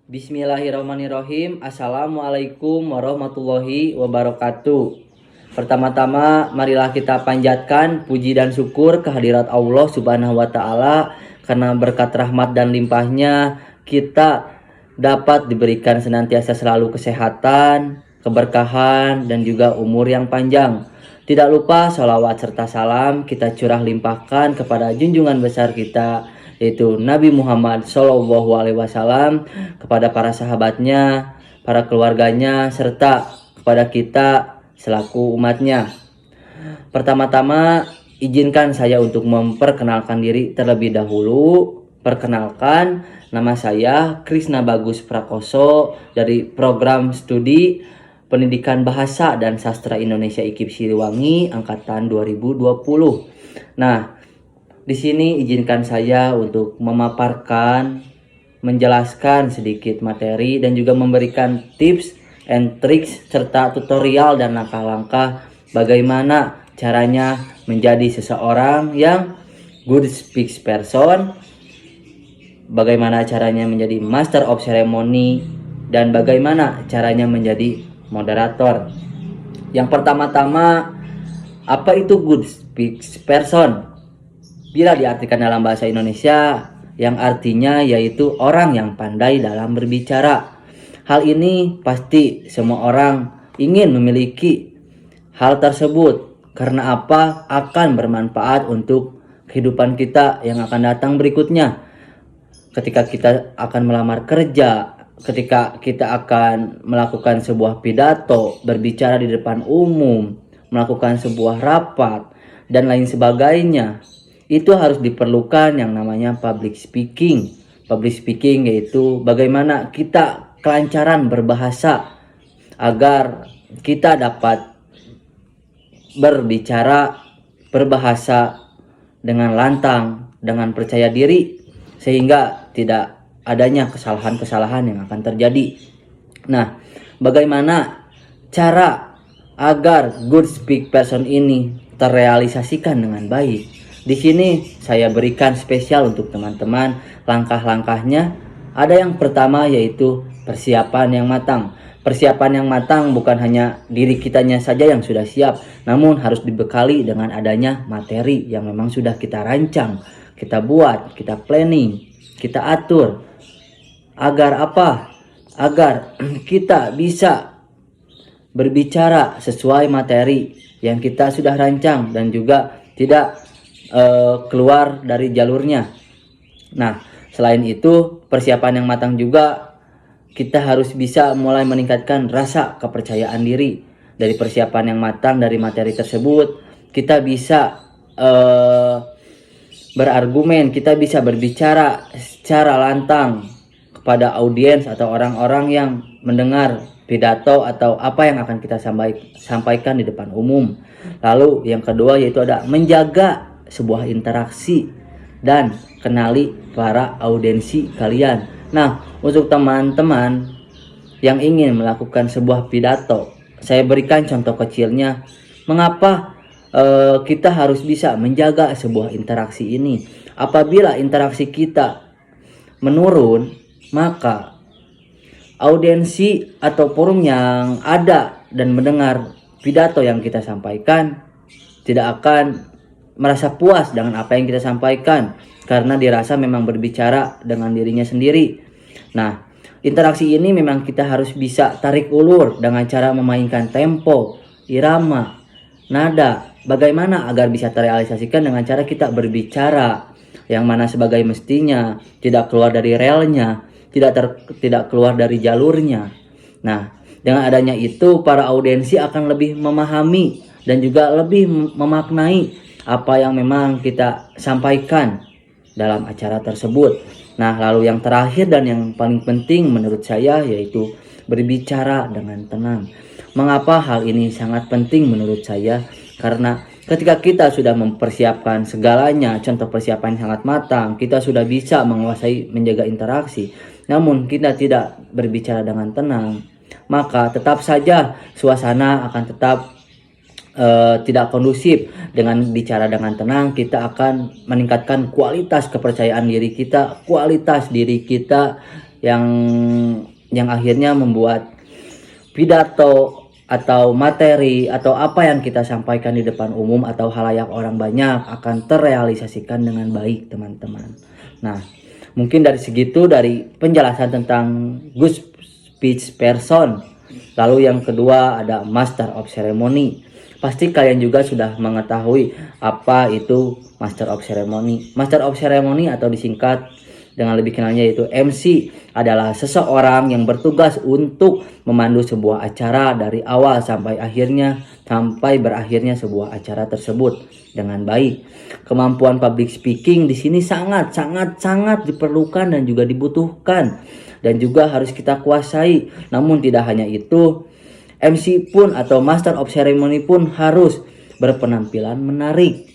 Bismillahirrahmanirrahim. Assalamualaikum warahmatullahi wabarakatuh. Pertama-tama marilah kita panjatkan puji dan syukur kehadirat Allah Subhanahu wa taala karena berkat rahmat dan limpahnya kita dapat diberikan senantiasa selalu kesehatan, keberkahan dan juga umur yang panjang. Tidak lupa sholawat serta salam kita curah limpahkan kepada junjungan besar kita, yaitu Nabi Muhammad SAW, kepada para sahabatnya, para keluarganya, serta kepada kita selaku umatnya. Pertama-tama izinkan saya untuk memperkenalkan diri terlebih dahulu. Perkenalkan, nama saya Krisna Bagus Prakoso dari program studi Pendidikan Bahasa dan Sastra Indonesia IKIP Siliwangi angkatan 2020. Nah, di sini izinkan saya untuk memaparkan, menjelaskan sedikit materi dan juga memberikan tips and tricks serta tutorial dan langkah-langkah bagaimana caranya menjadi seseorang yang good speech person, bagaimana caranya menjadi master of ceremony, dan bagaimana caranya menjadi moderator. Yang pertama-tama, apa itu good speech person? Bila diartikan dalam bahasa Indonesia, yang artinya yaitu orang yang pandai dalam berbicara. Hal ini pasti semua orang ingin memiliki hal tersebut. Karena apa? Akan bermanfaat untuk kehidupan kita yang akan datang berikutnya. Ketika kita akan melamar kerja, ketika kita akan melakukan sebuah pidato, berbicara di depan umum, melakukan sebuah rapat, dan lain sebagainya, itu harus diperlukan yang namanya public speaking. Public speaking yaitu bagaimana kita kelancaran berbahasa agar kita dapat berbicara, berbahasa dengan lantang, dengan percaya diri, sehingga tidak adanya kesalahan-kesalahan yang akan terjadi. Nah, bagaimana cara agar good speak person ini terrealisasikan dengan baik? Di sini saya berikan spesial untuk teman-teman langkah-langkahnya. Ada yang pertama yaitu persiapan yang matang. Persiapan yang matang bukan hanya diri kitanya saja yang sudah siap, namun harus dibekali dengan adanya materi yang memang sudah kita rancang, kita buat, kita planning, kita atur. Agar apa? Agar kita bisa berbicara sesuai materi yang kita sudah rancang dan juga tidak keluar dari jalurnya. Nah, selain itu persiapan yang matang juga kita harus bisa mulai meningkatkan rasa kepercayaan diri. Dari persiapan yang matang dari materi tersebut, kita bisa berargumen, kita bisa berbicara secara lantang kepada audiens atau orang-orang yang mendengar pidato atau apa yang akan kita sampaikan di depan umum. Lalu yang kedua yaitu ada menjaga sebuah interaksi dan kenali para audiensi kalian. Nah, untuk teman-teman yang ingin melakukan sebuah pidato, saya berikan contoh kecilnya mengapa kita harus bisa menjaga sebuah interaksi ini. Apabila interaksi kita menurun, maka audiensi atau forum yang ada dan mendengar pidato yang kita sampaikan tidak akan merasa puas dengan apa yang kita sampaikan karena dirasa memang berbicara dengan dirinya sendiri. Nah, interaksi ini memang kita harus bisa tarik ulur dengan cara memainkan tempo, irama, nada. Bagaimana agar bisa terrealisasikan dengan cara kita berbicara yang mana sebagai mestinya, tidak keluar dari relnya, tidak keluar dari jalurnya. Nah, dengan adanya itu para audiensi akan lebih memahami dan juga lebih memaknai apa yang memang kita sampaikan. dalam acara tersebut. Nah, lalu yang terakhir dan yang paling penting menurut saya yaitu berbicara dengan tenang. Mengapa hal ini sangat penting menurut saya? Karena ketika kita sudah mempersiapkan segalanya, contoh persiapan yang sangat matang, kita sudah bisa menguasai menjaga interaksi, namun kita tidak berbicara dengan tenang, maka tetap saja suasana akan tetap tidak kondusif. Dengan bicara dengan tenang, kita akan meningkatkan kualitas kepercayaan diri kita, kualitas diri kita yang akhirnya membuat pidato atau materi atau apa yang kita sampaikan di depan umum atau halayak orang banyak akan terrealisasikan dengan baik, teman-teman. Nah, mungkin dari segitu dari penjelasan tentang good speech person. Lalu yang kedua ada master of ceremony. Pasti kalian juga sudah mengetahui apa itu master of ceremony. Master of ceremony atau disingkat dengan lebih kenalnya yaitu MC adalah seseorang yang bertugas untuk memandu sebuah acara dari awal sampai berakhirnya sebuah acara tersebut dengan baik. Kemampuan public speaking di sini sangat diperlukan dan juga dibutuhkan dan juga harus kita kuasai. Namun tidak hanya itu, MC pun atau Master of Ceremony pun harus berpenampilan menarik.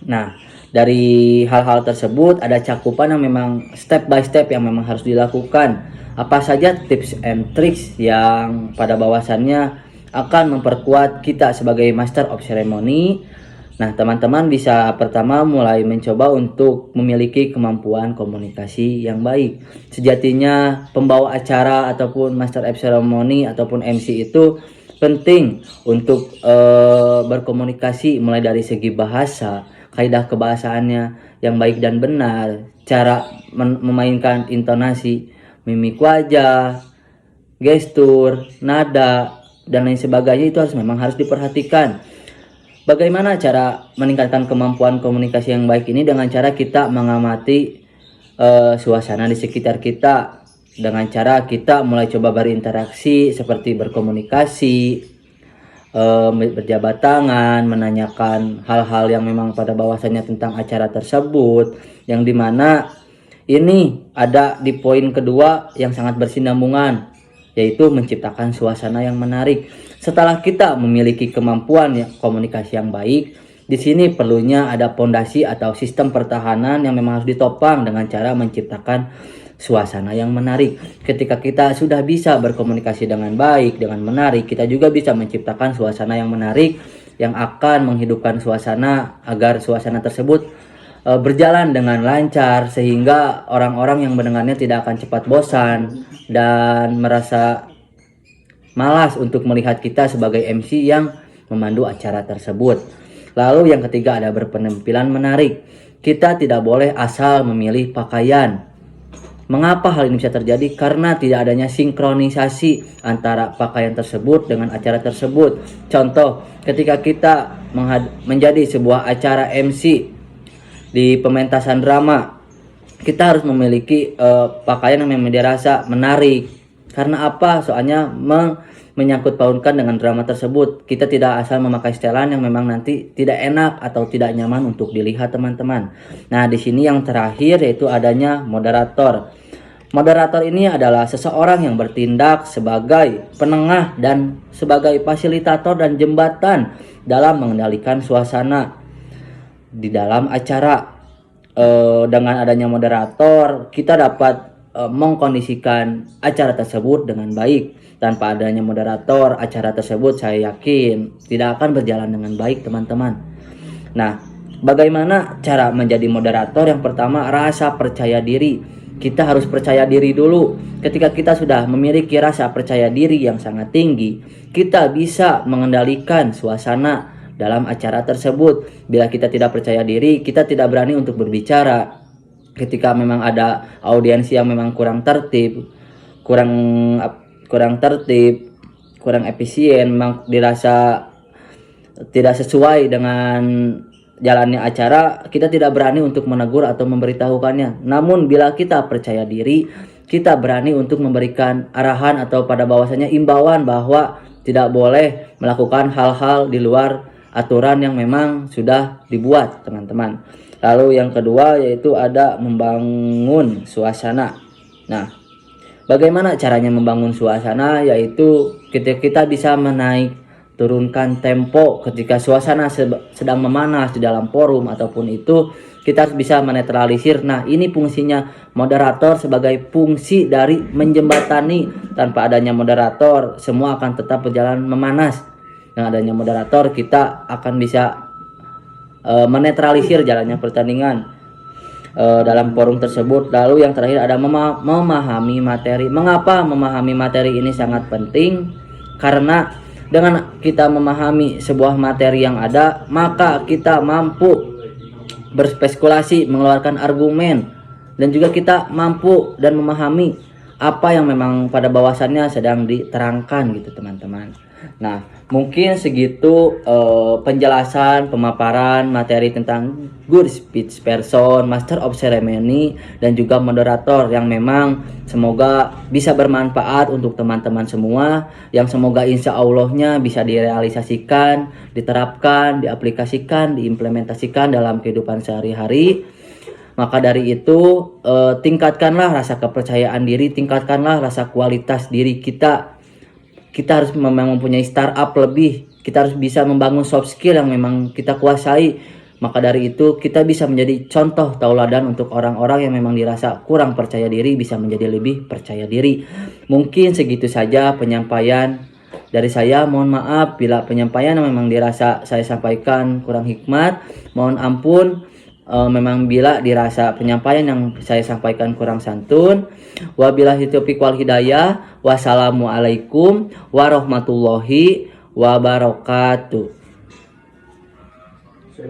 Nah, dari hal-hal tersebut ada cakupan yang memang step by step yang memang harus dilakukan. Apa saja tips and tricks yang pada bawasannya akan memperkuat kita sebagai Master of Ceremony. Nah, teman-teman bisa pertama mulai mencoba untuk memiliki kemampuan komunikasi yang baik. Sejatinya pembawa acara ataupun Master of Ceremony ataupun MC itu penting untuk berkomunikasi mulai dari segi bahasa, kaidah kebahasaannya yang baik dan benar, cara memainkan intonasi, mimik wajah, gestur, nada, dan lain sebagainya itu memang harus diperhatikan. Bagaimana cara meningkatkan kemampuan komunikasi yang baik ini? Dengan cara kita mengamati suasana di sekitar kita, dengan cara kita mulai coba berinteraksi seperti berkomunikasi, berjabat tangan, menanyakan hal-hal yang memang pada bahwasannya tentang acara tersebut, yang dimana ini ada di poin kedua yang sangat bersinambungan, yaitu menciptakan suasana yang menarik. Setelah kita memiliki kemampuan komunikasi yang baik, di sini perlunya ada pondasi atau sistem pertahanan yang memang harus ditopang dengan cara menciptakan suasana yang menarik. Ketika kita sudah bisa berkomunikasi dengan baik, dengan menarik, kita juga bisa menciptakan suasana yang menarik yang akan menghidupkan suasana agar suasana tersebut berjalan dengan lancar sehingga orang-orang yang mendengarnya tidak akan cepat bosan dan merasa malas untuk melihat kita sebagai MC yang memandu acara tersebut. Lalu yang ketiga ada berpenampilan menarik. Kita tidak boleh asal memilih pakaian. Mengapa hal ini bisa terjadi? Karena tidak adanya sinkronisasi antara pakaian tersebut dengan acara tersebut. Contoh, ketika kita menjadi sebuah acara MC di pementasan drama, kita harus memiliki pakaian yang memang dirasa menarik. Karena apa? Soalnya menyangkut pautkan dengan drama tersebut. Kita tidak asal memakai setelan yang memang nanti tidak enak atau tidak nyaman untuk dilihat, teman-teman. Nah, di sini yang terakhir yaitu adanya moderator. Moderator ini adalah seseorang yang bertindak sebagai penengah dan sebagai fasilitator dan jembatan dalam mengendalikan suasana di dalam acara. Dengan adanya moderator, kita dapat mengkondisikan acara tersebut dengan baik. Tanpa adanya moderator, acara tersebut saya yakin tidak akan berjalan dengan baik, teman-teman. Nah, bagaimana cara menjadi moderator? Yang pertama, rasa percaya diri. Kita harus percaya diri dulu. Ketika kita sudah memiliki rasa percaya diri yang sangat tinggi, kita bisa mengendalikan suasana dalam acara tersebut. Bila kita tidak percaya diri, kita tidak berani untuk berbicara. Ketika memang ada audiens yang memang kurang tertib, kurang efisien, memang dirasa tidak sesuai dengan jalannya acara, kita tidak berani untuk menegur atau memberitahukannya. Namun bila kita percaya diri, kita berani untuk memberikan arahan atau pada bahwasanya imbauan bahwa tidak boleh melakukan hal-hal di luar aturan yang memang sudah dibuat, teman-teman. Lalu yang kedua yaitu ada membangun suasana. Nah, bagaimana caranya membangun suasana? Yaitu kita bisa menaik turunkan tempo ketika suasana sedang memanas di dalam forum ataupun itu kita harus bisa menetralisir. Nah, ini fungsinya moderator sebagai fungsi dari menjembatani. Tanpa adanya moderator, semua akan tetap berjalan memanas. Dengan adanya moderator, kita akan bisa menetralisir jalannya pertandingan dalam forum tersebut. Lalu yang terakhir ada memahami materi. Mengapa memahami materi ini sangat penting? Karena dengan kita memahami sebuah materi yang ada, maka kita mampu berspekulasi, mengeluarkan argumen, dan juga kita mampu dan memahami apa yang memang pada bawasannya sedang diterangkan gitu teman-teman. Nah, mungkin segitu penjelasan pemaparan materi tentang good speech person, master of ceremony, dan juga moderator yang memang semoga bisa bermanfaat untuk teman-teman semua, yang semoga insya Allahnya bisa direalisasikan, diterapkan, diaplikasikan, diimplementasikan dalam kehidupan sehari-hari. Maka dari itu tingkatkanlah rasa kepercayaan diri, tingkatkanlah rasa kualitas diri kita. Kita harus memang mempunyai startup lebih. Kita harus bisa membangun soft skill yang memang kita kuasai. Maka dari itu kita bisa menjadi contoh tauladan untuk orang-orang yang memang dirasa kurang percaya diri bisa menjadi lebih percaya diri. Mungkin segitu saja penyampaian dari saya. Mohon maaf bila penyampaian yang memang dirasa saya sampaikan kurang hikmat. Mohon ampun memang bila dirasa penyampaian yang saya sampaikan kurang santun. Wabillahi taufiq wal hidayah. Wassalamualaikum warahmatullahi wabarakatuh.